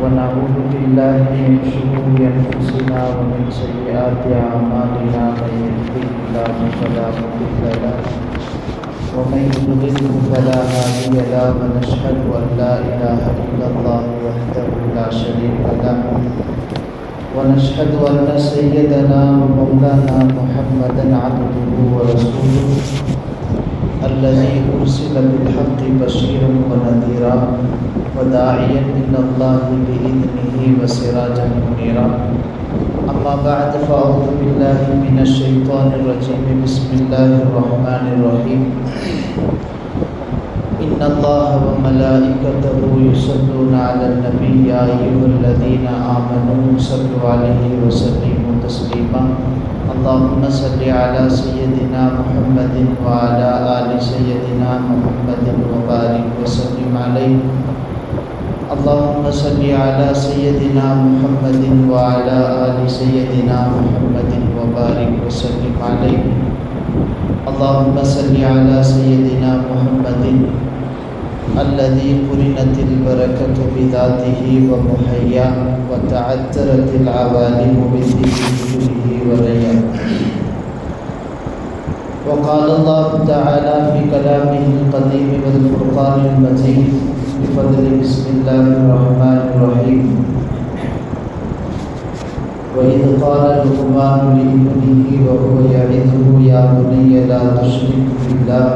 ونعوذ بالله من شرور أنفسنا ومن سيئات أعمالنا من يهده الله فلا مضل له ومن يضلل فلا هادي له ونشهد أن لا إله إلا الله وحده لا شريك له ونشهد أن سيدنا ومولانا محمدا عبده ورسوله الذي أرسل بالحق بشيرا ونذيرا وداعيا إلى الله بإذنه وسراجا منيرا أما بعد فأعوذ بالله من الشيطان الرجيم بسم الله الرحمن الرحيم إن الله وملائكته يصلون على النبي يا أيها الذين آمنوا صلوا عليه وسلموا تسليما اللهم صل على سيدنا محمد وعلى آل سيدنا محمد وبارك وسلم عليه اللهم صل على سيدنا محمد وعلى آل سيدنا محمد وبارك وسلم عليه اللهم صل على سيدنا محمد الذي قرنت البركة بذاته ومحياه وتعترت العوالم بذكره ورياه وقال الله تعالى في كلامه القديم والفرقان المجيد بفضل بسم الله الرحمن الرحيم وإذ قال لقمان لابنه وهو يعظه يا بني لا تشرك بالله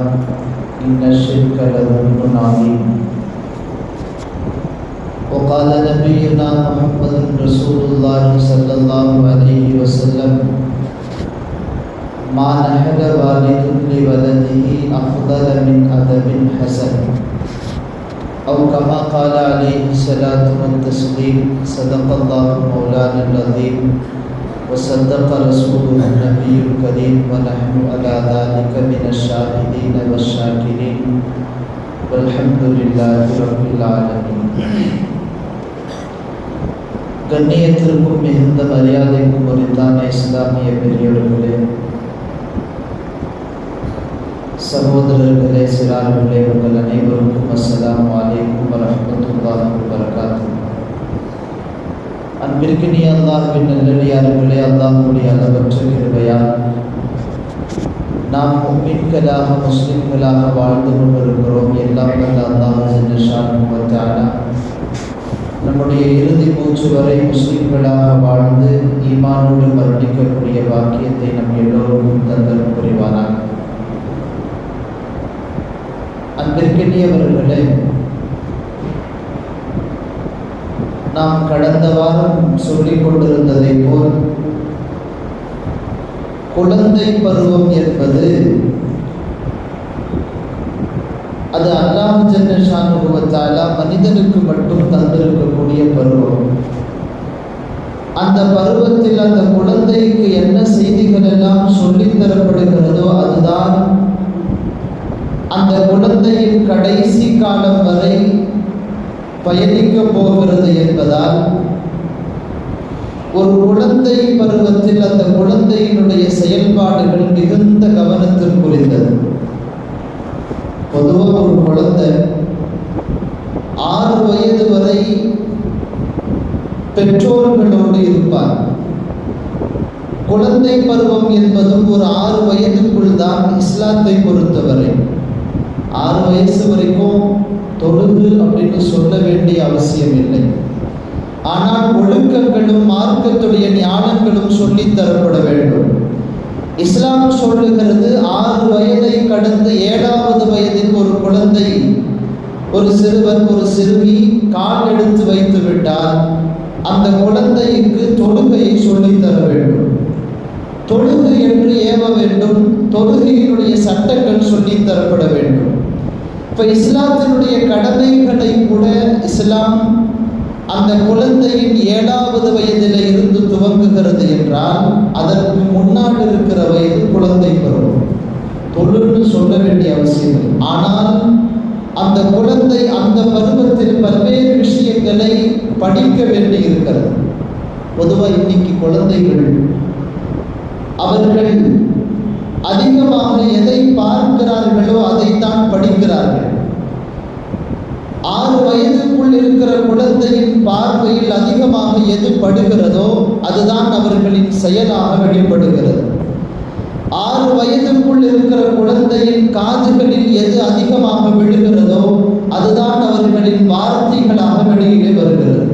إن الشرك لظلم عظيم وقال نبينا محمد رسول الله صلى الله عليه وسلم ما نحل والد لولده أفضل من أدب حسن أو كما قال عليه الصلاة والتسليم صدق الله مولانا العظيم وصدق رسوله النبي الكريم ونحن على ذلك من الشاهدين والشاكرين والحمد لله رب العالمين. கண்ணியத்திற்கும் மிகுந்த மரியாதைக்கும் உரித்தான இஸ்லாமிய பெரியவர்களே, சகோதரர்களே, சிறார்களே, உங்கள் அனைவருக்கும் அஸ்ஸலாமு அலைக்கும் வரஹ்மத்துல்லாஹி வபரகாத்துஹு. அன்பிற்கினிய அல்லாஹ்வின் நல்லடியார்களே, அல்லாஹ்வுடைய அளவற்ற கிருபையால் நாம் முஃமின்களாக முஸ்லிம்களாக வாழ்ந்து கொண்டிருக்கிறோம். எல்லாம் வல்ல அல்லாஹ் ஜல்லஷானஹு வ தஆலா நம்முடைய இறுதி மூச்சு வரை முஸ்லிம்களாக வாழ்ந்து ஈமானோடு மரணிக்கக்கூடிய பாக்கியத்தை நம் எல்லோருக்கும் தந்தல் புரிவானாக. அன்பிற்கினியவர்களே, நாம் கடந்த வாரம் சொல்லிக் கொண்டிருந்ததை போல் குழந்தை பருவம் என்பது அது அல்லாஹ் ஜல்லஷானஹு வ தஆலா மனிதனுக்கு மட்டும் தந்திருக்கக்கூடிய பருவம். அந்த பருவத்தில் அந்த குழந்தைக்கு என்ன செய்திகள் எல்லாம் சொல்லித் தரப்படுகிறதோ அதுதான் அந்த குழந்தையின் கடைசி காலம் வரை பயணிக்க போகிறது என்பதால் ஒரு குழந்தை பருவத்தில் அந்த குழந்தையினுடைய செயல்பாடுகள் மிகுந்த கவனத்திற்குரியது. பொதுவாக ஒரு குழந்தை 6 வயது வரை பெற்றோர்களோடு இருப்பார். குழந்தை பருவம் என்பதும் ஒரு 6 வயதுக்குள் தான் இஸ்லாத்தை பொறுத்தவரை. 6 வயசு வரைக்கும் தொழுகு அப்படின்னு சொல்ல வேண்டிய அவசியம் இல்லை. ஆனால் ஒழுக்கங்களும் மார்க்கத்துடைய ஞானங்களும் சொல்லித் தரப்பட வேண்டும். இஸ்லாம் சொல்லுகிறது 6 வயதை கடந்து 7வது வயதில் ஒரு குழந்தை, ஒரு சிறுவன், ஒரு சிறுமி கால் எடுத்து வைத்து விட்டால் அந்த குழந்தைக்கு தொழுகையை சொல்லித் தர வேண்டும். தொழுகை என்று ஏவ வேண்டும். தொழுகையினுடைய சட்டங்கள் சொல்லித் தரப்பட வேண்டும். இப்போ இஸ்லாத்தினுடைய கடமைகளை கூட இஸ்லாம் அந்த குழந்தையின் 7வது வயதில் இருந்து துவங்குகிறது என்றால் அதற்கு முன்னாடி இருக்கிற வயது குழந்தை பருவம். தொழுன்னு சொல்ல வேண்டிய அவசியம் இல்லை. ஆனால் அந்த குழந்தை அந்த பருவத்தில் பல்வேறு விஷயங்களை படிக்க வேண்டி இருக்கிறது. பொதுவாக இன்னைக்கு குழந்தைகள் அவர்கள் அதிகமாக எதை பார்க்கிறார்களோ அதைத்தான் படிக்கிறார்கள். 6 வயதுக்குள் இருக்கிற குழந்தையின் பார்வையில் அதிகமாக எது படுகிறதோ அதுதான் அவர்களின் செயலாக வெளிப்படுகிறது. 6 வயதுக்குள் இருக்கிற குழந்தையின் காதுகளில் எது அதிகமாக விழுகிறதோ அதுதான் அவர்களின் வார்த்தைகளாக வெளியிலே வருகிறது.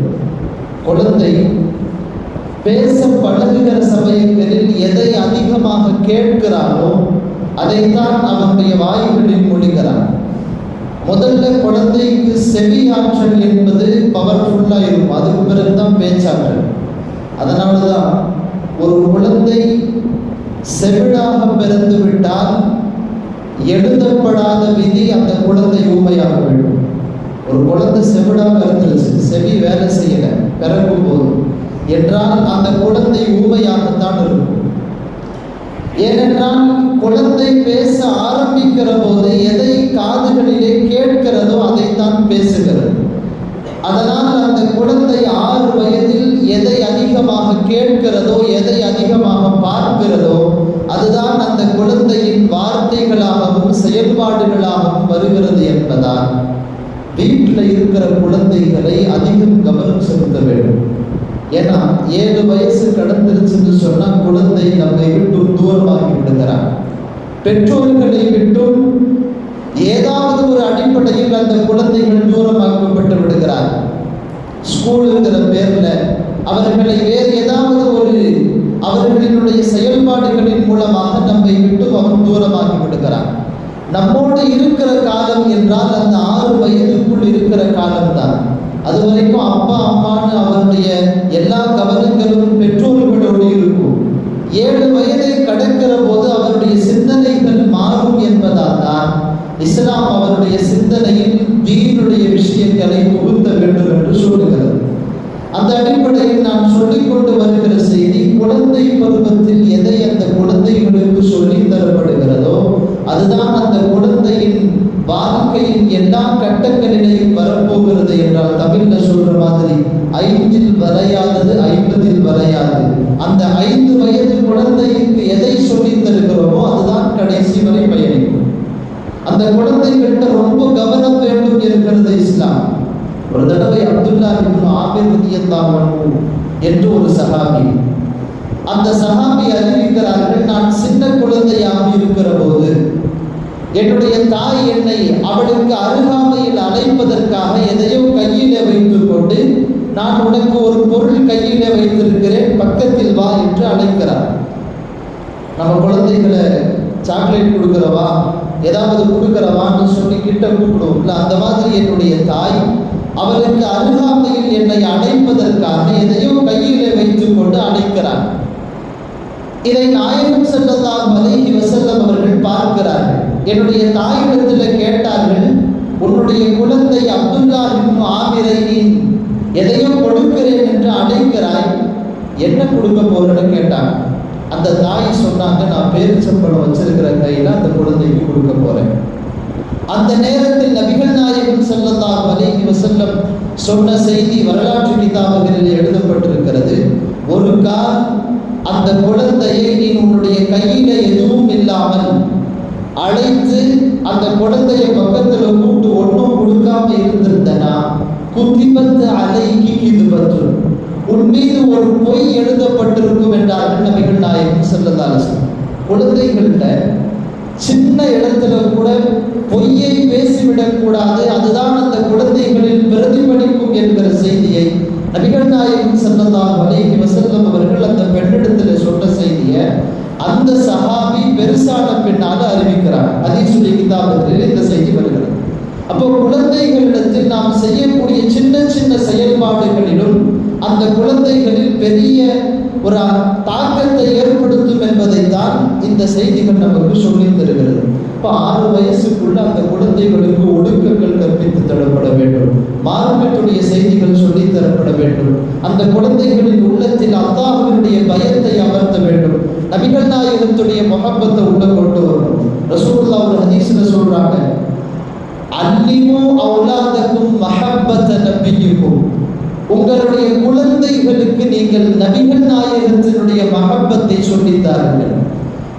குழந்தை பேச பழகுகிற சமயங்களில் எதை அதிகமாக கேட்கிறானோ அதைத்தான் அவனுடைய வாய்களில் மொழிகிறான். முதல்ல குழந்தைக்கு செவி ஆற்றல் என்பது பவர்ஃபுல்லாக இருக்கும், அதுக்கு பிறகுதான் பேச்சாற்றல். அதனால தான் ஒரு குழந்தை செவிடாக பிறந்து விட்டால் எழுதப்படாத விதி அந்த குழந்தை ஊமையாக வேண்டும். ஒரு குழந்தை செவிடாக இருந்துருச்சு, செவி வேலை செய்யலை பிறக்கும் போது என்றால் அந்த குழந்தை ஊமையாகத்தான் இருக்கும். ஏனென்றால் குழந்தை பேச ஆரம்பிக்கிற போது எதை காதுகளிலே கேட்கிறதோ அதைத்தான் பேசுகிறது. அதனால் அந்த குழந்தை 6 வயதில் எதை அதிகமாக கேட்கிறதோ எதை அதிகமாக பார்க்கிறதோ அதுதான் அந்த குழந்தையின் வார்த்தைகளாகவும் செயல்பாடுகளாகவும் வருகிறது என்பதால் வீட்டில் இருக்கிற குழந்தைகளை அதிகம் கவனம் செலுத்த வேண்டும். ஏன்னா 7 வயசு கடந்துருச்சுன்னு சொன்னால் குழந்தை நம்மை விட்டு தூரமாகி விடுகிறான். பெற்றோர்களை விட்டும் ஏதாவது ஒரு அடிப்படையில் அந்த குழந்தைகள் தூரமாக்கப்பட்டு விடுகிறார். ஸ்கூலுங்கிற பேர்ல அவர்களை வேறு ஏதாவது ஒரு அவர்களினுடைய செயல்பாடுகளின் மூலமாக நம்மை விட்டு அவன் தூரமாகி விடுகிறான். நம்மோடு இருக்கிற காலம் என்றால் அந்த 6 வயதுக்குள் இருக்கிற காலம்தான். அது வரைக்கும் அப்பா அம்மான்னு அவருடைய எல்லா கவனங்களும் பெற்றோர்களோடு இருக்கும். 7 வயதை கடக்கிற போது அவருடைய சிந்தனைகள் மாறும் என்பதால் தான் இஸ்லாம் அவருடைய சிந்தனையில் தீனுடைய விஷயங்களை புகுத்த வேண்டும் என்று சொல்லுகிறது. அந்த அடிப்படையில் நான் சொல்லிக்கொண்டு வருகிற செய்தி, குழந்தை பருவத்தில் எதை அந்த குழந்தைகளுக்கு சொல்லித் தரப்படுகிறதோ அதுதான் அந்த குழந்தையின் வாழ்க்கையின் எல்லா கட்டங்களிலேயும் வரப்போகிறது என்றால் தமிழ்ல சொல்ற மாதிரி 5இல் வரையாதது 50இல் வரையாது. அந்த 5 வயது குழந்தைக்கு எதை சொல்லித் தருகிறோமோ அதுதான் கடைசி வரை பயணிக்கும். அந்த குழந்தைகிட்ட ரொம்ப கவனம் வேண்டும் என்கிறது இஸ்லாம். ஒரு தடவை அப்துல்லா இப்னு ஆமிர் ரலியல்லாஹு அன்ஹு என்று ஒரு சஹாபி, அந்த சஹாபி அறிவிக்கிறார்கள், நான் சின்ன குழந்தையாக இருக்கிற போது என்னுடைய தாய் என்னை அவளுக்கு அருகாமையில் அழைப்பதற்காக எதையோ கையிலே வைத்துக் கொண்டு, நான் உனக்கு ஒரு பொருள் கையிலே வைத்திருக்கிறேன், பக்கத்தில் வா என்று அழைக்கிறார். நம்ம குழந்தைகளை சாக்லேட் கொடுக்கிறவா ஏதாவது கொடுக்கிறவான்னு சொல்லி கிட்ட கூப்பிடுவோம்ல, அந்த மாதிரி என்னுடைய தாய் அவளுக்கு அருகாமையில் என்னை அழைப்பதற்காக எதையோ கையிலே வைத்துக் கொண்டு அழைக்கிறார். இதை நாயகம் ஸல்லல்லாஹு அலைஹி வஸல்லம் அவர்கள் பார்க்கிறார்கள். என்னுடைய தாயிடத்தில் கேட்டார்கள், உன்னுடைய குழந்தை அப்துல்லா இப்னு ஆமிரை நீ எதையோ கொடுக்கிறேன் என்று அழைக்கிறாய், என்ன கொடுக்க போறேன்னு கேட்டாங்க. அந்த தாய் சொன்னாங்க, நான் பேரிச்சம்பழம் வச்சிருக்கிற கையில் அந்த குழந்தைக்கு கொடுக்க போறேன். அந்த நேரத்தில் நபிகள் நாயகம் ஸல்லல்லாஹு அலைஹி வஸல்லம் சொன்ன செய்தி வரலாற்று கிதாபுகளில் எழுதப்பட்டிருக்கிறது. ஒரு கால் அந்த குழந்தையை நீ உன்னுடைய கையில எதுவும் இல்லாமல் அழைத்து அந்த குழந்தைய பக்கத்துல கூட்டு ஒன்றும் கொடுக்காம இருந்திருந்தனா குத்திபத்து அலைக்கு கிதுபத்து, உன் மீது ஒரு பொய் எழுதப்பட்டிருக்கும் என்றார்கள் நபிகள் நாயகம் ஸல்லல்லாஹு அலைஹி வஸல்லம். குழந்தைகள்கிட்ட சின்ன இடத்துல கூட பொய்யை பேசிவிடக் கூடாது, அதுதான் அந்த குழந்தைகளில் பிரதிபலிக்கும் என்கிற செய்தியை நபிகள் நாயகம் ஸல்லல்லாஹு அலைஹி வஸல்லம் அவர்கள் அந்த பெண்ணிடத்தில் சொன்ன செய்தியை அந்த சஹாபி பெருசான பெண்ணாக அறிவிக்கிறார். ஹதீஸுடைய கிதாபத்தில் இந்த செய்தி வருகிறது. அப்போ குழந்தைகளிடத்தில் நாம் செய்யக்கூடிய சின்ன சின்ன செயல்பாடுகளிலும் அந்த குழந்தைகளில் பெரிய ஒரு தாக்கத்தை ஏற்படுத்தும் என்பதைத்தான் இந்த செய்திகள் நமக்கு சொல்லித் தருகிறது. இப்போ 6 வயசுக்குள்ள அந்த குழந்தைகளுக்கு ஒழுக்கங்கள் கற்பித்து தரப்பட வேண்டும், மார்க்கத்துடைய செய்திகள் சொல்லித் தரப்பட வேண்டும். அந்த குழந்தைகளின் உள்ளத்தில் அல்லாஹ்வினுடைய பயத்தை அமர்த்த வேண்டும். நபிகள் நாயகத்துடைய முஹப்பத்தை உள்ள கொண்டு வரணும். ரசூலுல்லாஹ் ஒரு ஹதீஸ்ல சொல்றாங்க, அல்லிமு அவுலாதக்கும் மஹப்பத நபியிக்கும், உங்களுடைய குழந்தைகளுக்கு நீங்கள் நபிகள் நாயகத்தினுடைய மஹப்பத்தை சொல்லித்தார்கள்.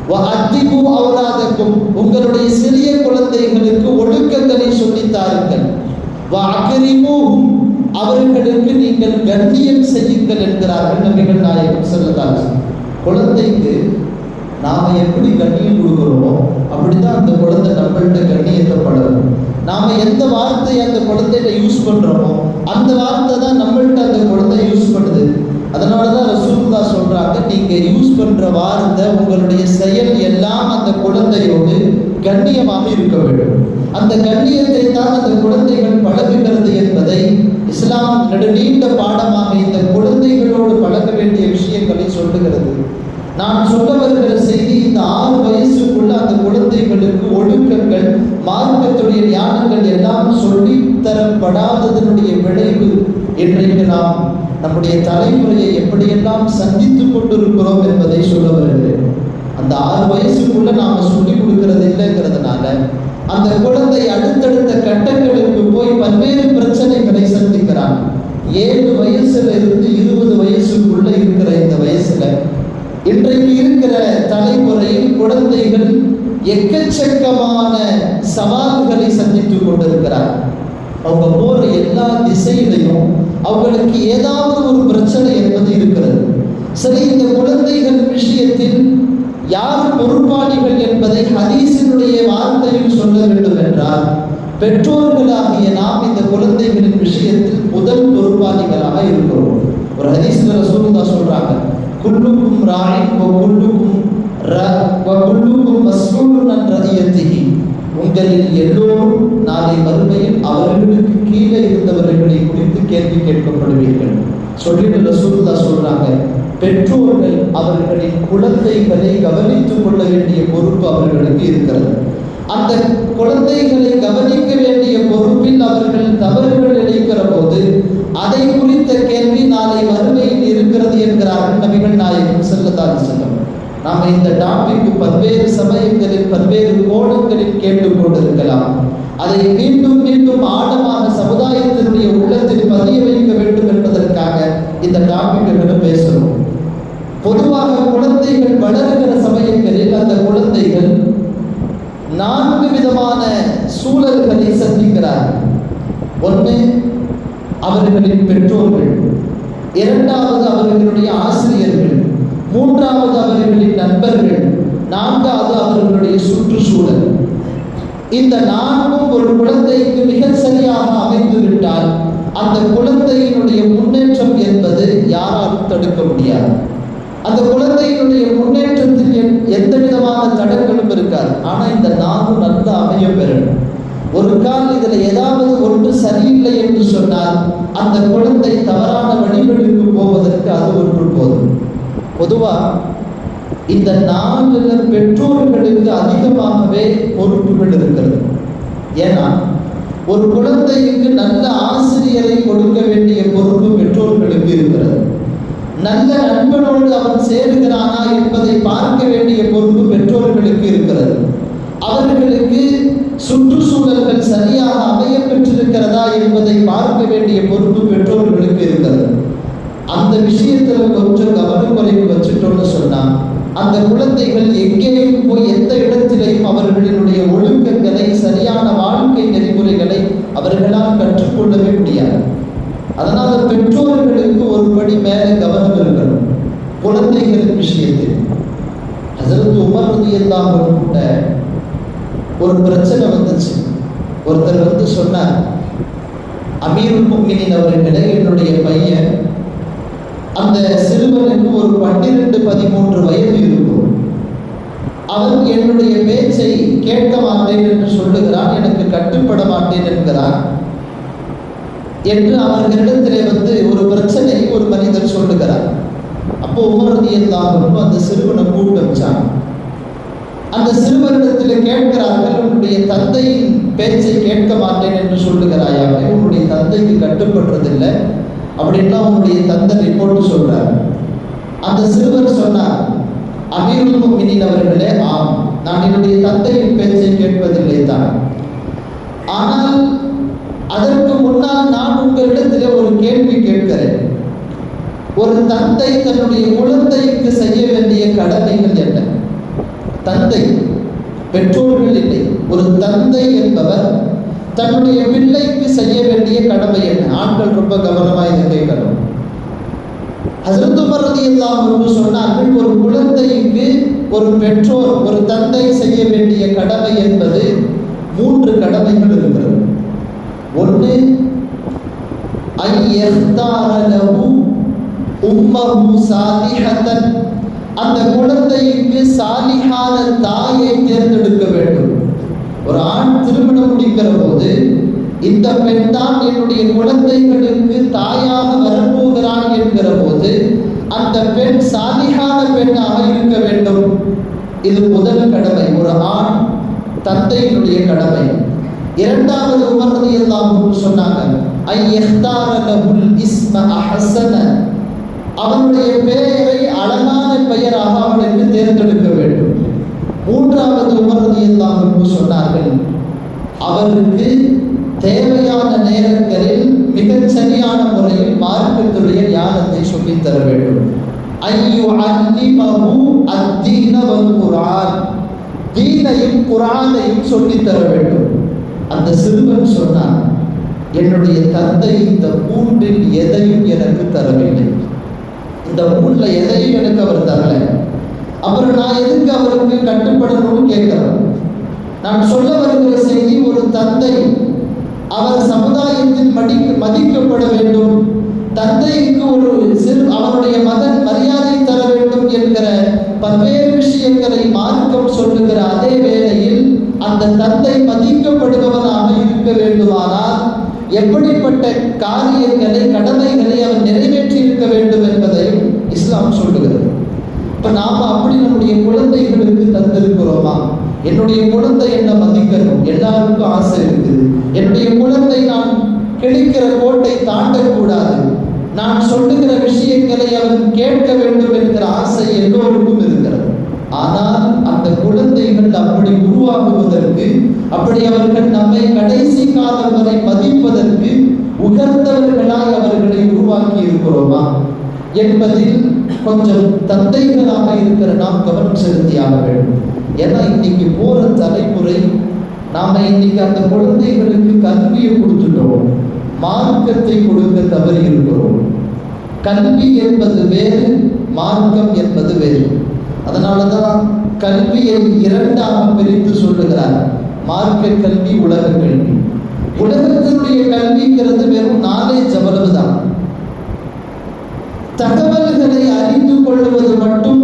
வஅத்திபு அவுலாதக்கும், உங்களுடைய சிறிய குழந்தைகளுக்கு ஒழுக்கங்களை சொல்லித்தார்கள். அவர்களுக்கு நீங்கள் கண்ணியம் செய்யுங்கள் என்கிறார்கள் நபிகள் நாயகம் ஸல்லல்லாஹு அலைஹி வஸல்லம். குழந்தைக்கு நாம எப்படி கண்ணியம் கொடுக்கிறோமோ அப்படிதான் அந்த குழந்தை நம்மள்கிட்ட கண்ணியத்தை பழகும். நாம எந்த வார்த்தையை அந்த குழந்தைகிட்ட யூஸ் பண்றோமோ அந்த வார்த்தை தான் நம்மள்கிட்ட அந்த குழந்தை யூஸ் பண்ணுது. அதனாலதான் ரசூலுல்லாஹ் சொல்றாங்க, நீங்க யூஸ் பண்ற வார்த்தை உங்களுடைய செயல் எல்லாம் அந்த குழந்தையோடு கண்ணியமாக இருக்க வேண்டும். அந்த கண்ணியத்தை தான் அந்த குழந்தைகள் பழகுகிறது என்பதை இஸ்லாம் நெடுநீண்ட பாடமாக இந்த குழந்தைகளோடு பழக வேண்டிய விஷயங்களை சொல்லுகிறது. நான் சொல்ல வருகிற செய்தி, இந்த 6 வயசுக்குள்ள அந்த குழந்தைகளுக்கு ஒழுக்கங்கள், மார்க்கத்துடைய ஞானங்கள் எல்லாம் சொல்லித்தரப்படாததனுடைய விளைவு இன்றைக்கு நாம் நம்முடைய தலைமுறையை எப்படியெல்லாம் சந்தித்துக் கொண்டிருக்கிறோம் என்பதை சொல்ல வருகிறேன். அந்த 6 வயசுக்குள்ள நாம சொல்லிக் கொடுக்கிறது இல்லைங்கிறதுனால அந்த குழந்தை அடுத்தடுத்த கட்டங்களுக்கு போய் பல்வேறு பிரச்சனைகளை சந்திக்கிறான். 7 வயசுல இருந்து 20 வயசுக்குள்ள இருக்கிற இந்த வயசுல இன்றைக்கு இருக்கிற தலைமுறையில் குழந்தைகள் எக்கச்சக்கமான சவால்களை சந்தித்துக் கொண்டிருக்கிறார். அவங்க போற எல்லா திசையிலையும் அவங்களுக்கு ஏதாவது ஒரு பிரச்சனை என்பது இருக்கிறது. சரி, இந்த குழந்தைகள் விஷயத்தில் யார் பொறுப்பாளிகள் என்பதை ஹதீஸினுடைய வார்த்தையில் சொல்ல வேண்டும் என்றால், பெற்றோர்களாகிய நாம் இந்த குழந்தைகளின் விஷயத்தில் முதல் பொறுப்பாளிகளாக இருக்கிறோம். ஒரு ஹதீஸ்ல ரசூலுல்லாஹ் சொல்றாங்க, குல்லுக்கும் ராயின் வ குல்லுக்கும் மஸ்ஊலுன் அன் ரஇயத்திஹி. உங்களில் எல்லோரும் நாளை மறுமையில் அவர்களுக்கு கீழே இருந்தவர்களை குறித்து கேள்வி கேட்கப்படுவீர்கள். சொல்லிட்டு ரசூலுல்லாஹ் சொல்றாங்க, பெற்றோர்கள் அவர்களின் குழந்தைகளை கவனித்துக் கொள்ள வேண்டிய பொறுப்பு அவர்களுக்கு இருக்கிறது. அந்த குழந்தைகளை கவனிக்க வேண்டிய பொறுப்பில் அவர்கள் தவறுகள் இழைக்கிற போது அதை குறித்த கேள்வி நாளை மறுமையில் இருக்கிறது என்கிறார்கள் நபிகள் நாயகம் ஸல்லல்லாஹு அலைஹி வஸல்லம். நாம் இந்த டாபிக் பல்வேறு சமயங்களில் பல்வேறு கோணங்களில் கேட்டுக்கொண்டிருக்கலாம். அதை மீண்டும் மீண்டும் ஆழமாக சமுதாயத்தினுடைய உள்ளத்தில் பதிய வைக்க வேண்டும் என்பதற்காக இந்த டாபிக்குகளை பேசுகிறோம். பொதுவாக குழந்தைகள் வளர்கிற சமயங்களில் அந்த குழந்தைகள் 4 விதமான சூழல்களை சந்திக்கிறார்கள். ஒன்று, அவர்களின் பெற்றோர்கள். 2வது, அவர்களுடைய ஆசிரியர்கள். 3வது, அவர்களின் நண்பர்கள். 4வது, அவர்களுடைய சுற்றுச்சூழல். இந்த 4ம் ஒரு குழந்தைக்கு மிக சரியாக அமைந்துவிட்டால் அந்த குழந்தையினுடைய முன்னேற்றம் என்பது யாராலும் தடுக்க முடியாது. அந்த குழந்தையினுடைய முன்னேற்றத்தில் எந்த விதமான தடங்களும் இருக்காது. ஆனா இந்த 4ம் நல்ல அமைய பெறணும். ஒரு கால் இதுல ஏதாவது ஒன்று சரியில்லை என்று சொன்னால் அந்த குழந்தை தவறான வழிகளுக்கு போவதற்கு அது ஒன்று போதும். பொதுவா இந்த 4 பெற்றோர்களுக்கு அதிகமாகவே பொறுப்புகள் இருக்கிறது. ஏன்னா ஒரு குழந்தைக்கு நல்ல ஆசிரியரை கொடுக்க வேண்டிய பொறுப்பு பெற்றோர்களுக்கு இருக்கிறது. நல்ல நண்பனோடு அவன் சேருகிறானா என்பதை பார்க்க வேண்டிய பொறுப்பு பெற்றோர்களுக்கு இருக்கிறது. அவர்களுக்கு சுற்றுச்சூழல்கள் சரியாக அமைய பெற்றிருக்கிறதா என்பதை பார்க்க வேண்டிய பொறுப்பு பெற்றோர்களுக்கு இருக்கிறது. அந்த விஷயத்துல கொஞ்சம் கவனக்குறைவு வச்சுட்டோம்னு சொன்னா அந்த குழந்தைகள் எங்கேயும் போய் எந்த இடத்திலையும் அவர்களுடைய ஒழுக்கங்களை, சரியான வாழ்க்கை நெறிமுறைகளை அவர்களால் கற்றுக்கொள்ளவே முடியாது. அதனால பெற்றோர்களுக்கு ஒரு படி மேலே கவனம் இருக்கணும் குழந்தைகளின் விஷயத்தில். ஹஸரத் உமர் ரலியல்லாஹு அன்ஹு ஒரு பிரச்சனை வந்துச்சு. ஒருத்தர் சொன்னார், அமீருல் முஃமினீன் அவர்களே, என்னுடைய பையன், அந்த சிறுவனுக்கு ஒரு 12-13 வயது இருக்கும். அவன் என்னுடைய பேச்சை கேட்க மாட்டேன் என்று சொல்லுகிறான், எனக்கு கட்டுப்பட மாட்டேன் என்கிறான் என்று அவர்களிடத்திலே ஒரு பிரச்சனை ஒரு மனிதர் சொல்லுகிறார். அப்போ உமர் ரலியல்லாஹு அன்ஹு அந்த சிறுவனை கூப்பிட்டு வச்சாங்க. அந்த சிறுவனிடத்தில் கேட்கிறார்கள், உன்னுடைய தந்தையின் பேச்சை கேட்க மாட்டேன் என்று சொல்லுகிறாயாவே, உன்னுடைய தந்தைக்கு கட்டுப்படுறதில்லை அப்படின்னா உன்னுடைய தந்தை ரிப்போர்ட் சொல்றார். அந்த சிறுவர் சொன்னார், அமீருல் முஃமினீன் அவர்களே, ஆம், நான் என்னுடைய தந்தையின் பேச்சை கேட்பதில்லை தான். ஆனால் அதற்கு முன்னால் நான் உங்களிடத்திலே ஒரு கேள்வி கேட்கிறேன். ஒரு தந்தை தன்னுடைய குழந்தைக்கு செய்ய வேண்டிய கடமைகள் என்ன? தந்தை, பெற்றோர்கள் இல்லை, ஒரு தந்தை என்பவர் தன்னுடைய பிள்ளைக்கு செய்ய வேண்டிய கடமை என்ன? ஆண்கள் ரொம்ப கவனமாக இதை கேட்கணும். ஹஜ்ரத் உமர் ரலியல்லாஹு அன்ஹு சொன்னார்கள், ஒரு குழந்தைக்கு ஒரு பெற்றோர், ஒரு தந்தை செய்ய வேண்டிய கடமை என்பது 3 கடமைகள் இருக்கிறது. ஒன்று, ஐயஹ்தார லஹு உம்மஹு சாலிஹத்தன், அந்த குழந்தைக்கு சாலிஹான தாயை தேர்ந்தெடுக்க வேண்டும். ஒரு ஆண் திருமணம் முடிக்கிற போது இந்த பெண் தான் என்னுடைய குழந்தைகளுக்கு தாயாக வரப்போகிறாள் என்கிற போது அந்த பெண் சாலிஹான பெண்ணாக இருக்க வேண்டும். இது முதல் கடமை, ஒரு ஆண் தந்தையினுடைய கடமை. இரண்டாவது உமர் ரலியல்லாஹு அன்ஹு சொன்னாங்க, ஐயஹ்தார லஹுல் இஸ்ம அஹஸன, அவனுடைய பெயரை அழகான பெயராக அவனுக்கு தேர்ந்தெடுக்க வேண்டும். மூன்றாவது உமர் ரலியல்லாஹு அன்ஹு சொன்னார்கள், அவருக்கு தேவையான நேரங்களில் மிகச் சரியான முறையில் மார்க்கத்துடைய ஞானத்தை சொல்லித் தர வேண்டும். ஐயுஅல்லிமஹு அத்தீன வல் குர்ஆன், தீனையும் குர்ஆனையும் சொல்லித் தர வேண்டும். அந்த சிறுவன் சொன்னான், என்னுடைய தந்தை இந்த 3இல் எதையும் எனக்கு தரவில்லை, இந்த 3ல எதையும் எனக்கு அவர் தரல. அப்புறம் நான் எதுக்கு அவருக்கு கட்டுப்படணும்னு கேட்கிறேன். நான் சொல்ல வருகிற செய்தி, ஒரு தந்தை அவர் சமுதாயத்தில் மதிக்கப்பட வேண்டும், தந்தைக்கு ஒரு அவருடைய மகன் மரியாதை தர வேண்டும் என்கிற பல்வேறு விஷயங்களை மார்க்கம் சொல்லுகிற அதே வேளையில் அந்த தந்தை மதிக்கப்படுபவனாக இருக்க வேண்டுமானால் எப்படிப்பட்ட காரியங்களை, கடமைகளை அவன் நிறைவேற்றி இருக்க வேண்டும் என்பதையும் இஸ்லாம் சொல்லுகிறது. இப்ப நாம அப்படி நம்முடைய குழந்தைகளுக்கு தந்திருக்கிறோமா? என்னுடைய குழந்தை என்ன மதிக்கணும், எல்லாருக்கும் ஆசை இருக்குது. என்னுடைய குழந்தை நான் கிடைக்கிற கோட்டை தாண்டக்கூடாது, நான் சொல்லுகிற விஷயங்களை அவன் கேட்க வேண்டும் என்கிற ஆசை எல்லோருக்கும் இருக்கிறது. ஆனால் அந்த குழந்தைகள் அப்படி உருவாகுவதற்கு, அப்படி அவர்கள் நம்மை கடைசி காலம் வரை மதிப்பதற்கு உகந்தவர்களாய் அவர்களை உருவாக்கி இருக்கிறோமா என்பதில் கொஞ்சம் தந்தைகளாக இருக்கிற நாம் கவனம் செலுத்தியாக வேண்டும். ஏன்னா இன்னைக்கு போற தலைமுறை, நாம இன்னைக்கு அந்த குழந்தைகளுக்கு கல்வியை கொடுத்துட்டோம், மார்க்கத்தை கொடுக்க தவறி இருக்கிறோம். கல்வி என்பது வேறு, மார்க்கம் என்பது வேறு. அதனாலதான் கல்வியை 2ஆக பிரித்து சொல்லுகிறார். மார்க்க கல்வி, உலக கல்வி. உலகத்தினுடைய கல்விங்கிறது வெறும் நாலேஜ், அவ்வளவுதான். தகவல்களை அறிந்து கொள்வது மட்டும்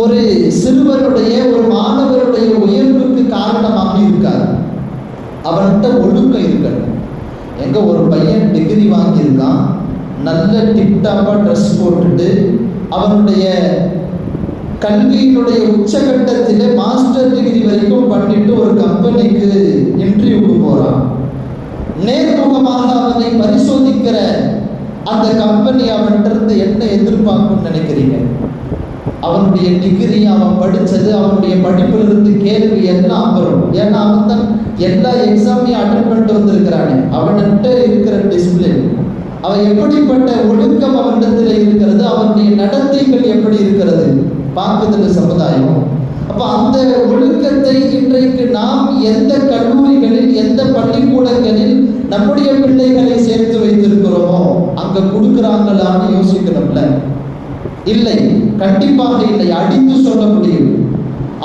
ஒரு சிறுவனுடைய, ஒரு மாணவருடைய உயர்வுக்கு காரணமாக இருக்காது. அவன்கிட்ட ஒழுக்கம் இருக்கணும். எங்க ஒரு பையன் டிகிரி வாங்கியிருக்கான், நல்ல டிப்டாப்பா ட்ரெஸ் போட்டுட்டு அவனுடைய கல்வியினுடைய உச்சகட்டத்திலே மாஸ்டர் டிகிரி வரைக்கும் பண்ணிட்டு ஒரு கம்பெனிக்கு இன்டர்வியூக்கு போறான். நேர்முகமாக அவனை பரிசோதிக்கிற அந்த கம்பெனி அவன்கிட்ட என்ன எதிர்பார்க்கும்னு நினைக்கிறீங்க? அவனுடைய டிகிரி, அவன் படித்தது, அவனுடைய படிப்பிலிருந்து கேள்வி எல்லாம் வரும். ஏன்னா அவன் தான் எல்லா எக்ஸாமையும் அட்டென்ட் பண்ணிட்டு வந்திருக்கிறானே, அவன்கிட்ட இருக்கிற டிசிப்ளின், அவன் எப்படிப்பட்ட ஒழுக்கம் அவனிடத்தில் இருக்கிறது, அவனுடைய நடத்தைகள் எப்படி இருக்கிறது பார்க்குதுல சமுதாயம். அப்போ அந்த ஒழுக்கத்தை இன்றைக்கு நாம் எந்த கல்லூரிகளில், எந்த பள்ளிக்கூடங்களில் நம்முடைய பிள்ளைகளை சேர்த்து வைத்திருக்கிறோமோ அங்க கொடுக்குறாங்களான்னு யோசிக்கணும்ல. இல்லை, கண்டிப்பாக இல்லை. அடித்து சொல்ல முடியும்.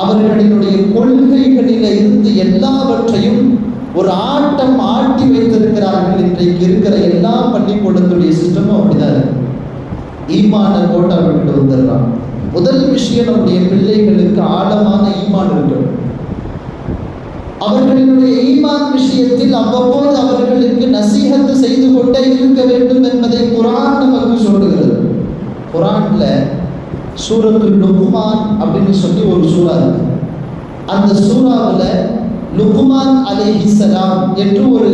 அவர்களினுடைய கொள்கைகளில் இருந்து எல்லாவற்றையும் ஒரு ஆட்டம் ஆட்டி வைத்திருக்கிறார்கள். இன்றைக்கு இருக்கிற எல்லா பள்ளிக்கூடத்துடைய சிஸ்டமும் அப்படிதான் இருக்கு. ஈமான கோட்டா விட்டு வந்துடலாம். முதல் விஷயம், நம்முடைய பிள்ளைகளுக்கு ஆழமான ஈமான் இருக்கணும். அவர்களுடைய ஈமான் விஷயத்தில் அவ்வப்போது அவர்களுக்கு நசீஹத்து செய்து கொண்டே இருக்க வேண்டும் என்பதை குர்ஆன் நமக்கு சொல்லுகிறது. குர்ஆன்ல சூரத்துல் லுக்மான் அப்படின்னு சொல்லி ஒரு சூரா இருக்கு. அந்த சூறாவில் லுக்மான் அலைஹிஸ்ஸலாம் என்று ஒரு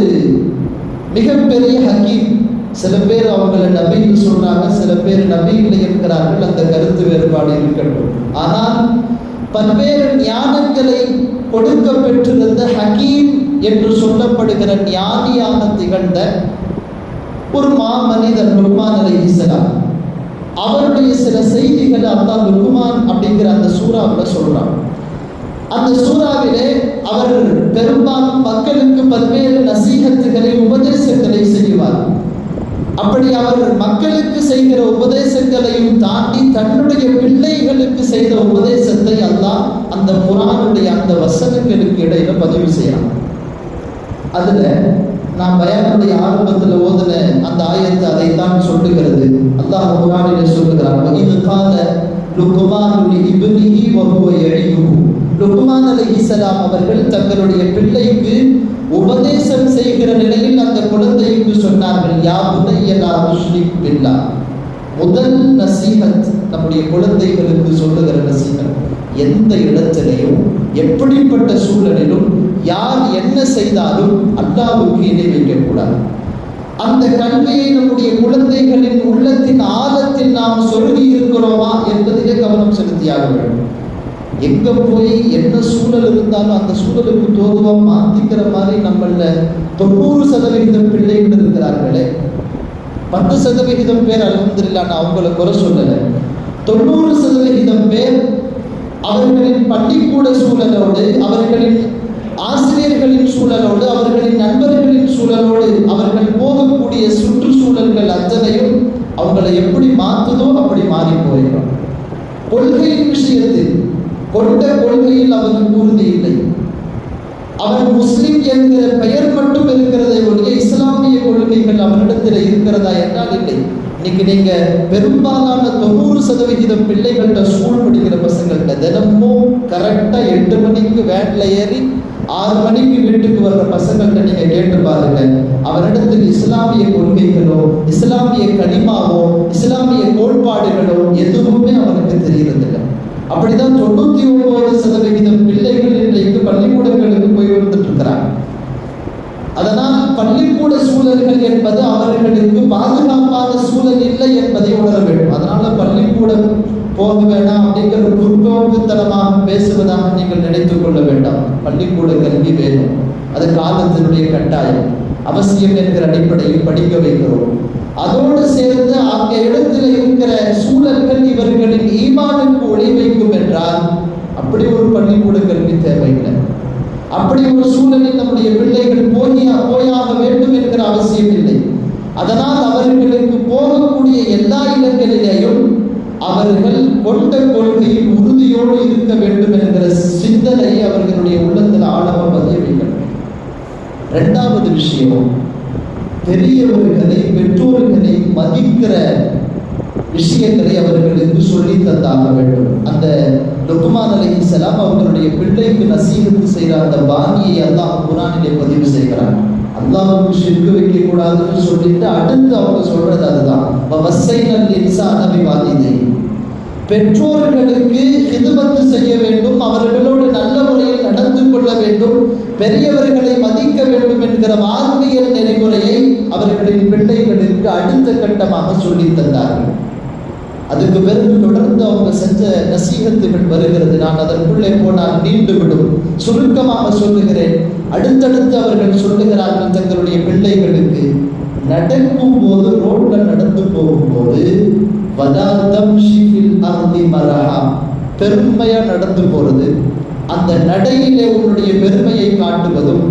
மிகப்பெரிய ஹக்கீம், சில பேர் அவங்களை நபின்னு சொல்றாங்க, சில பேர் நபி இல்லை என்கிறார்கள். அந்த கருத்து வேறுபாடு இருக்கட்டும். ஆனால் பல்வேறு ஞானங்களை கொடுக்க பெற்றிருந்த ஹக்கீம் என்று சொல்லப்படுகிற ஞானியாக திகழ்ந்த ஒரு மாமனிதர் லுக்மான் அலைஹிஸ்ஸலாம், அவருடைய சில செய்திகளை அல்லாஹ் லுக்மான் அப்படிங்கிற அந்த சூறாவில் சொல்றான். அந்த சூறாவிலே அவர் பெரும்பாலும் மக்களுக்கு பல்வேறு நசீகத்துகளை உபதேசங்களை செய்வார். அப்படி அவர் மக்களுக்கு செய்கிற உபதேசங்களையும் தாண்டி தன்னுடைய பிள்ளைகளுக்கு செய்த உபதேசத்தை அல்லாஹ் அந்த குர்ஆனுடைய அந்த வசனங்களுக்கு இடையில பதிவு செய்யறான். அதுல நான் பயானுடைய ஆரம்பத்தில் ஓதுன அந்த ஆயத்து அதைத்தான் சொல்லுகிறது. அல்லாஹ் குர்ஆனிலே சொல்லுகிறான், இது கால லுக்மான் இப்னிஹி வ ஹுவ யஇதுஹு. லுக்மான் அலைஹிஸ்ஸலாம் அவர்கள் தங்களுடைய பிள்ளைக்கு உபதேசம் செய்கிற நிலையில் அந்த குழந்தைக்கு சொன்னார்கள், யா புனைய லா துஷ்ரிக் பில்லாஹ். முதல் நசீஹத் நம்முடைய குழந்தைகளுக்கு சொல்லுகிற நசீஹத், எந்த இடத்திலையும் எப்படிப்பட்ட சூழலிலும் யார் என்ன செய்தாலும் அல்லாஹ்வுக்கு இணை வைக்கக்கூடாது. அந்த கல்வியை நம்முடைய குழந்தைகளின் உள்ளத்தின் ஆழத்தில் நாம் சொருகி இருக்கிறோமா என்பதிலே கவனம் செலுத்தியாக வேண்டும். எங்க போய் என்ன சூழல் இருந்தாலும் அந்த சூழலுக்கு தோதுவா மாத்திக்கிற மாதிரி நம்மள 90% பிள்ளைகள் இருக்கிறார்களே. 10% பேர் அல்ஹம்துலில்லாஹ், நான் அவங்களை குறை சொல்லலை. 90% பேர் அவர்களின் பள்ளிக்கூட சூழலோடு, அவர்களின் ஆசிரியர்களின் சூழலோடு, அவர்களின் நண்பர்களின் சூழலோடு அவர்கள் போகக்கூடிய சுற்றுச்சூழல்கள் அத்தனையும் அவங்களை எப்படி மாற்றுதோ அப்படி மாறி போயிடும். கொள்கையின் விஷயத்தில் கொண்ட கொள்கையில் அவனுக்கு உறுதி இல்லை. அவன் முஸ்லிம் என்கிற பெயர் மட்டும் இருக்கிறதை ஒழிய இஸ்லாமிய கொள்கைகள் அவனிடத்தில் இருக்கிறதா என்றால் இல்லை. இன்னைக்கு நீங்க பெரும்பாலான 90% பிள்ளைகள்கிட்ட ஸ்கூல் படிக்கிற பசங்கள்கிட்ட தினமும் கரெக்டா 8 மணிக்கு வேன்ல ஏறி 6 மணிக்கு வீட்டுக்கு வர்ற பசங்கள்கிட்ட நீங்க கேட்டு பாருங்க, அவரிடத்தில் இஸ்லாமிய கொள்கைகளோ, இஸ்லாமிய கனிமாவோ, இஸ்லாமிய கோட்பாடுகளோ எதுவுமே அவனுக்கு தெரியறதில்லை. அப்படிதான் 99% பிள்ளைகள் இன்றைக்கு பள்ளிக்கூடங்களுக்கு போய் வந்துட்டு இருக்கிறாங்க. அதனால் பள்ளிக்கூட சூழல்கள் என்பது அவர்களுக்கு பாதுகாப்பான சூழல் இல்லை என்பதை உணர வேண்டும். அதனால பள்ளிக்கூடம் போக வேண்டாம் அப்படிங்கிற குறுக்கோக்குத்தனமாக பேசுவதாக நீங்கள் நினைத்துக் கொள்ள வேண்டாம். பள்ளிக்கூட கல்வி வேணும், அது காலத்தினுடைய கட்டாயம், அவசியம் என்கிற அடிப்படையில் படிக்க வைக்கிறோம். அதோடு சேர்ந்து அந்த இடத்தில் இருக்கிற சூழல்கள் இவர்களின் ஈமானுக்கு ஒளி வைக்கும் என்றால் அப்படி ஒரு பள்ளிக்கூட கல்வி தேவையில்லை. அப்படி ஒரு சூழலில் நம்முடைய பிள்ளைகள் போயாக வேண்டும் என்கிற அவசியம் இல்லை. அதனால் அவர்களுக்கு போகக்கூடிய எல்லா இடங்களிலேயும் அவர்கள் கொண்ட கொள்கையில் உறுதியோடு இருக்க வேண்டும் என்கிற சிந்தனை அவர்களுடைய உள்ளத்தில் ஆழமாக பதிய வைக்கணும். இரண்டாவது விஷயம், பெரியவர்களை, பெற்றோர்களை மதிக்கிற விஷயங்களை அவர்களுக்கு சொல்லி தந்தாக வேண்டும். அந்த லுக்மான் அலைஹிஸ்ஸலாம் அவர்களுடைய பிள்ளைக்கு நசீஹத்து செய்கிற அந்த பாணியை அல்லாஹ் குர்ஆனிலே பதிவு செய்கிறார். அல்லாஹ்வுக்கு ஷிர்க் வைக்க கூடாதுன்னு சொல்லிட்டு அடுத்து அவங்க சொல்றது அதுதான், வஸைனல் இன்சான பிவாலிதை. பெற்றோர்களுக்கு ஹிதுமத் செய்ய வேண்டும், அவர்களோடு நல்ல முறையில் நடந்து கொள்ள வேண்டும், பெரியவர்களை மதிக்க வேண்டும் என்கிற வாழ்வியல் நெறிமுறையை அவர்களின் பிள்ளைகளுக்கு அடுத்த கட்டமாக சொல்லி தந்தார்கள். அதுக்கு பிறகு தொடர்ந்து அவங்க செஞ்ச நசீகத்துகள் வருகிறது. நான் அதற்குள்ளே போனால் நீண்டுவிடும், சுருக்கமாக சொல்லுகிறேன். அடுத்தடுத்து அவர்கள் சொல்லுகிறார்கள் தங்களுடைய பிள்ளைகளுக்கு, நடக்கும் போது, ரோட்ல நடந்து போகும்போது, பெருமையா நடந்து போறது, அந்த நடையிலே உன்னுடைய பெருமையை காட்டுவதும்,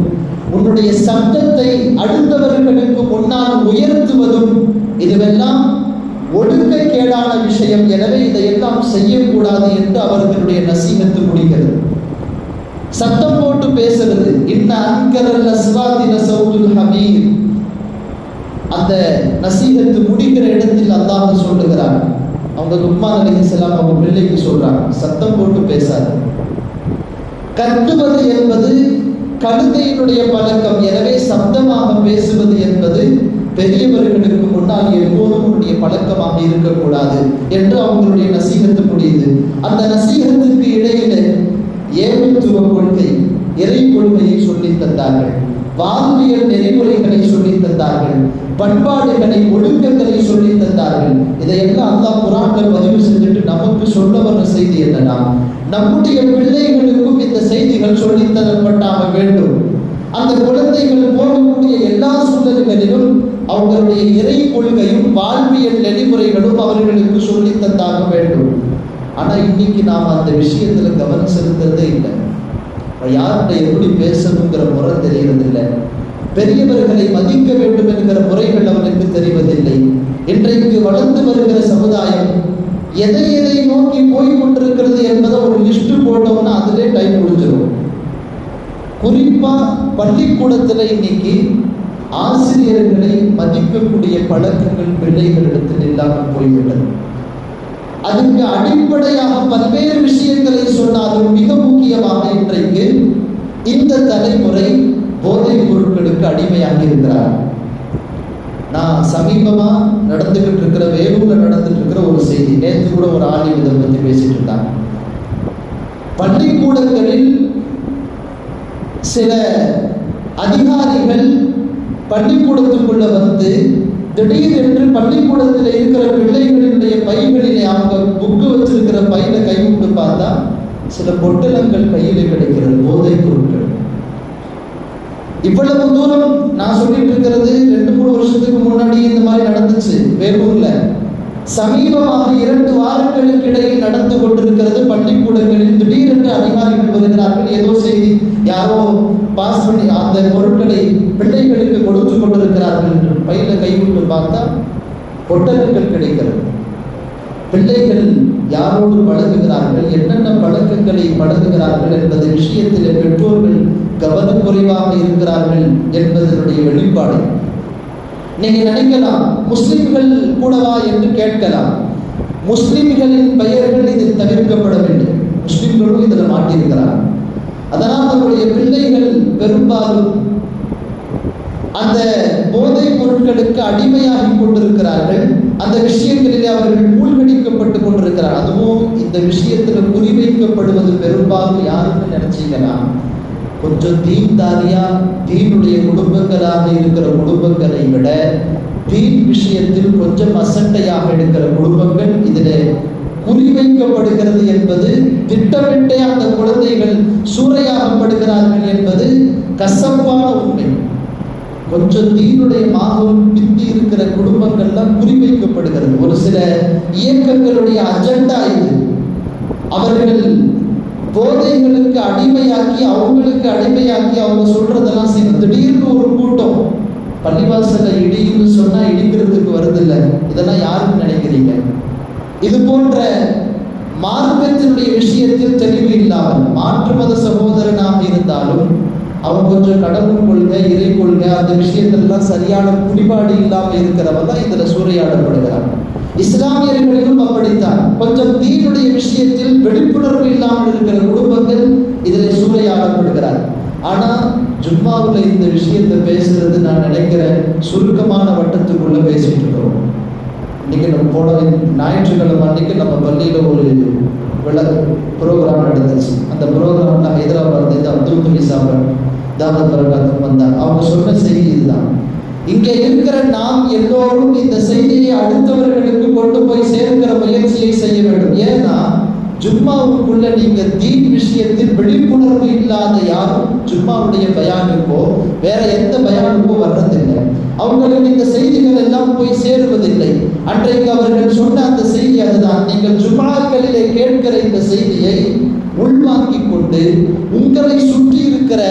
உன்னுடைய சப்தத்தை அடுத்தவர்களுக்கு முன்னால் உயர்த்துவதும், இதுவெல்லாம் ஒழுக்கக்கேடான விஷயம். எனவே இதையெல்லாம் செய்யக்கூடாது என்று அவர்களுடைய நசீகத்து முடிகிறது. சத்தம் போட்டு பேசுறது, இன்ன அன்கரல் அஸ்வாதி லசௌதுல் ஹமீர். அந்த நசீகத்து முடிகிற இடத்தில் அல்லாஹ் சொல்லுகிறார், அவங்க லுக்மான் அலைஹிஸ்ஸலாம் அவங்க பிள்ளைக்கு சொல்றாங்க, சத்தம் போட்டு பேசாது. கத்துவது என்பது கழுதையினுடைய பழக்கம். எனவே சப்தமாக பேசுவது என்பது பெரியவர்களுக்கு முன்னால் எப்போதும் உன்னுடைய பழக்கமாக இருக்கக்கூடாது என்று அவங்களுடைய நசீகத்து முடியுது. அந்த நசீகத்துக்கு இடையில ஏகத்துவ கொள்கை, இறை கொள்கையை சொல்லி தந்தார்கள், வாழ்வியல் நெறிமுறைகளை சொல்லி தந்தார்கள், பண்பாடுகளை, ஒழுக்கங்களை சொல்லி தந்தார்கள். இதையெல்லாம் அல்லாஹ் குர்ஆன்ல பதிவு செஞ்சுட்டு நமக்கு சொல்ல வர செய்தி என்னன்னா, நம்முடைய பிள்ளைகளுக்கும் இந்த செய்திகள் சொல்லித் தரப்பட்டாக வேண்டும். அந்த குழந்தைகள் போகக்கூடிய எல்லா சூழல்களிலும் அவர்களுடைய இறை கொள்கையும் வாழ்வியல் நெறிமுறைகளும் அவர்களுக்கு சொல்லித் தந்தாக வேண்டும். ஆனா இன்னைக்கு நாம் அந்த விஷயத்துல கவனம் செலுத்துறதே இல்லை. யார்கிட்ட எப்படி பேசணுங்கிற முறை தெரியறதில்லை. பெரியவர்களை மதிக்க வேண்டும் என்கிற முறைகள் அவனுக்கு தெரிவதில்லை. இன்றைக்கு வளர்ந்து வருகிற சமுதாயம் எதை எதை நோக்கி போய் கொண்டிருக்கிறது என்பதை ஒரு லிஸ்ட் போட்டோம்னா அதிலே டைம் முடிஞ்சிடும். குறிப்பா பள்ளிக்கூடத்துல இன்னைக்கு ஆசிரியர்களை மதிக்கக்கூடிய பழக்கங்கள் பிள்ளைகளிடத்தில் இல்லாமல் போய்விட்டது. அதுக்கு அடிப்படையாக பல்வேறு விஷயங்களை சொன்னாலும் மிக முக்கியமாக இன்றைக்கு இந்த தலைமுறை போதைப் பொருட்களுக்கு அடிமையாகி இருக்கிறார். நான் சமீபமா நடந்துகிட்டு இருக்கிற வேலூர்ல நடந்துட்டு இருக்கிற ஒரு செய்தி, நேற்று கூட ஒரு ஆலிம் இதை பத்தி பேசிட்டு இருந்தாங்க. பள்ளிக்கூடங்களில் சில அதிகாரிகள் பள்ளிக்கூடத்துக்குள்ள வந்து திடீரென்று பள்ளிக்கூடத்தில் இருக்கிற பிள்ளைகளினுடைய பைகளிலே அவங்க புக்கு வச்சிருக்கிற பையில கை விட்டு பார்த்தா சில பொட்டலங்கள் கையில கிடைக்கிறது, போதைப் பொருட்கள். இவ்வளவு தூரம் நான் சொல்லிட்டு இருக்கிறது 2-3 வருஷத்துக்கு முன்னாடி இந்த மாதிரி நடந்துச்சு வேலூர்ல. சமீபமாக 2 வாரங்களுக்கு இடையில் நடந்து கொண்டிருக்கிறது. பள்ளிக்கூடங்களில் திடீரென்று அதிகாரிகள் வருகிறார்கள், ஏதோ செய்தி யாரோ பாஸ் பண்ணி அந்த பொருட்களை பிள்ளைகளுக்கு கொடுத்து கொண்டிருக்கிறார்கள் என்று பையில கைவிட்டு பார்த்தா பொட்டலங்கள் கிடைக்கிறது. பிள்ளைகள் யாரோடு பழகுகிறார்கள், என்னென்ன பழக்கங்களை பழகுகிறார்கள் என்பது விஷயத்தில் பெற்றோர்கள் கவனக்குறைவாக இருக்கிறார்கள் என்பதனுடைய வெளிப்பாடு. நீங்க நினைக்கலாம் முஸ்லிம்கள் கூடவா என்று கேட்கலாம். முஸ்லிம்களின் பெயர்கள் இதில் தவிர்க்கப்பட வேண்டும். முஸ்லிம்களும் இதில் மாட்டியிருக்கிறார். அதனால் நம்முடைய பிள்ளைகள் பெரும்பாலும் அந்த போதைப் பொருட்களுக்கு அடிமையாகி கொண்டிருக்கிறார்கள். அந்த விஷயங்களிலே அவர்கள் மூழ்கடிக்கப்பட்டு கொண்டிருக்கிறார். அதுவும் இந்த விஷயத்தில் குறிவைக்கப்படுவது பெரும்பாலும் யாருன்னு நினைச்சீங்கன்னா கொஞ்சம் தீன்தாரியா தீனுடைய குடும்பங்களாக இருக்கிற குடும்பங்களை விட தீன் விஷயத்தில் கொஞ்சம் அசட்டையாக இருக்கிற குடும்பங்கள் இதில் குறிவைக்கப்படுகிறது என்பது, திட்டமிட்டே அந்த குழந்தைகள் சூறையாகப்படுகிறார்கள் என்பது கசப்பான உண்மை. கொஞ்சம் தீனுடைய மாகம் பிந்தி இருக்கிற குடும்பங்கள்லாம் குறிவைக்கப்படுகிறது. ஒரு சில இயக்கங்களுடைய அஜெண்டா இது. அவர்கள் போதைகளுக்கு அடிமையாக்கி அவங்க சொல்றதெல்லாம் செய்யணும். திடீர்னு ஒரு கூட்டம் பள்ளிவாசலை இடின்னு சொன்னா இடிக்கிறதுக்கு வருதில்லை. இதெல்லாம் யாருன்னு நினைக்கிறீங்க? இது போன்ற மார்க்கத்தினுடைய விஷயத்தில் தெளிவு இல்லாமல் மாற்று மத சகோதரனாக இருந்தாலும் அவன் கொஞ்சம் கடவுள் கொள்கை, இறை கொள்கை அந்த விஷயத்திலாம் சரியான குடிபாடு இல்லாமல் இருக்கிறவன் தான் இதுல சூறையாடப்படுகிறான். இஸ்லாமியர்களிலும் அப்படித்தான். கொஞ்சம் தீனுடைய விஷயத்தில் விழிப்புணர்வு இல்லாமல் இருக்கிற குடும்பங்கள் இதில் சூறையாடப்படுகிறார். ஆனா ஜும்மாவில் இந்த விஷயத்தை பேசுறது நான் நினைக்கிறேன் சுருக்கமான வட்டத்துக்குள்ள பேசிட்டு இருக்கிறோம். இன்னைக்கு நம்ம போன ஞாயிற்றுக்கிழமை அன்னைக்கு நம்ம பள்ளியில ஒரு ப்ரோக்ராம் நடந்துச்சு. அந்த ப்ரோக்ராம்ல ஹைதராபாத் அப்துல் கலி சாஹிப் தாவத் பரகாத்தும் வந்தாங்க. அவங்க சொன்ன செய்தி இதுதான். இங்கே இருக்கிற நாம் எல்லோரும் இந்த செய்தியை அடுத்தவர்களுக்கு கொண்டு போய் சேர்க்கிற முயற்சியை செய்ய வேண்டும். ஏன்னா ஜும்மாவுக்குள்ள நீங்க தீன் விஷயத்தில் விழிப்புணர்வு இல்லாத யாரும் ஜும்மாவுடைய பயானுக்கோ வேற எந்த பயானுக்கோ வர்றதில்லை. அவங்களுக்கு இந்த செய்திகள் எல்லாம் போய் சேருவதில்லை. அன்றைக்கு அவர்கள் சொன்ன அந்த செய்தி அதுதான். நீங்கள் ஜும்மாக்களிலே கேட்கிற இந்த செய்தியை உள்வாங்கிக் கொண்டு உங்களை சுற்றி இருக்கிற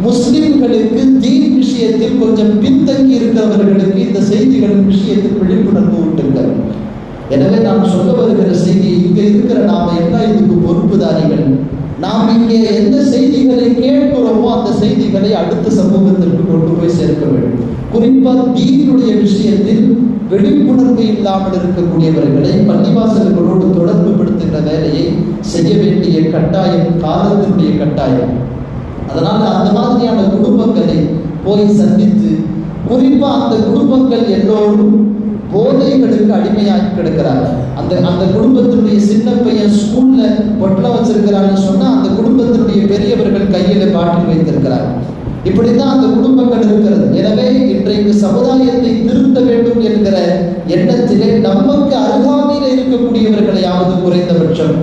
முஸ்லிம்களுக்கு தீன் விஷயத்தில் கொஞ்சம் பின்தங்கி இருக்கிறவர்களுக்கு இந்த செய்திகளின் விஷயத்தில் விழிப்புணர்வு ஊட்டுங்கள். எனவே நாம் சொல்ல வருகிற செய்தி, இங்க இருக்கிற நாம எல்லாம் இதுக்கு பொறுப்புதாரிகள். நாம் இங்கே எந்த செய்திகளை கேட்கிறோமோ அந்த செய்திகளை அடுத்த சமூகத்திற்கு கொண்டு போய் சேர்க்க வேண்டும். குறிப்பா தீனுடைய விஷயத்தில் விழிப்புணர்வு இல்லாமல் இருக்கக்கூடியவர்களை பள்ளிவாசல்களோடு தொடர்பு படுத்துகிற வேலையை செய்ய வேண்டிய கட்டாயம் காலத்தினுடைய கட்டாயம். அதனால அந்த மாதிரியான குடும்பங்களை போய் சந்தித்து, குறிப்பா அந்த குடும்பங்கள் எல்லோரும் போதைகளுக்கு அடிமையாகி கிடக்கிறாங்க. அந்த குடும்பத்தினுடைய சின்ன பையன் ஸ்கூல்ல பொட்டலம் வச்சிருக்கிறான்னு சொன்னா அந்த குடும்பத்தினுடைய பெரியவர்கள் கையில பாட்டில் வைத்திருக்கிறார். இப்படித்தான் அந்த குடும்பங்கள் இருக்கிறது. எனவே இன்றைக்கு சமுதாயத்தை திருத்த வேண்டும் என்கிற எண்ணத்திலே நமக்கு அருகாமையில் இருக்கக்கூடியவர்களையாவது குறைந்தபட்சம்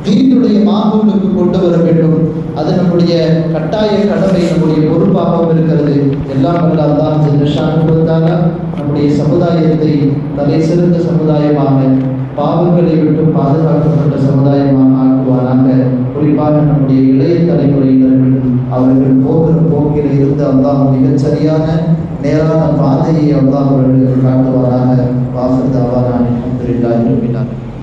தீனுடைய மாபூலுக்கு கொண்டு வர வேண்டும். அது நம்முடைய கட்டாய கடமை, நம்முடைய பொறுப்பாகவும் இருக்கிறது. எல்லாம் அல்லாஹ் நம்முடைய சமுதாயத்தை தலை சிறந்த சமுதாயமாக, பாவங்களை விட்டு பாதுகாக்கப்பட்ட சமுதாயமாக ஆக்குவானாக. குறிப்பாக நம்முடைய இளைய தலைமுறையினர்கள் அவர்கள் போகிற போக்கில் இருந்து அல்லாஹ் மிகச்சரியான நேரான பாதையை அல்லாஹ் அவர்களுக்கு காட்டுவாராக. வாஹிர் தஅவானா அல்ஹம்துலில்லாஹி ரப்பில் ஆலமீன்.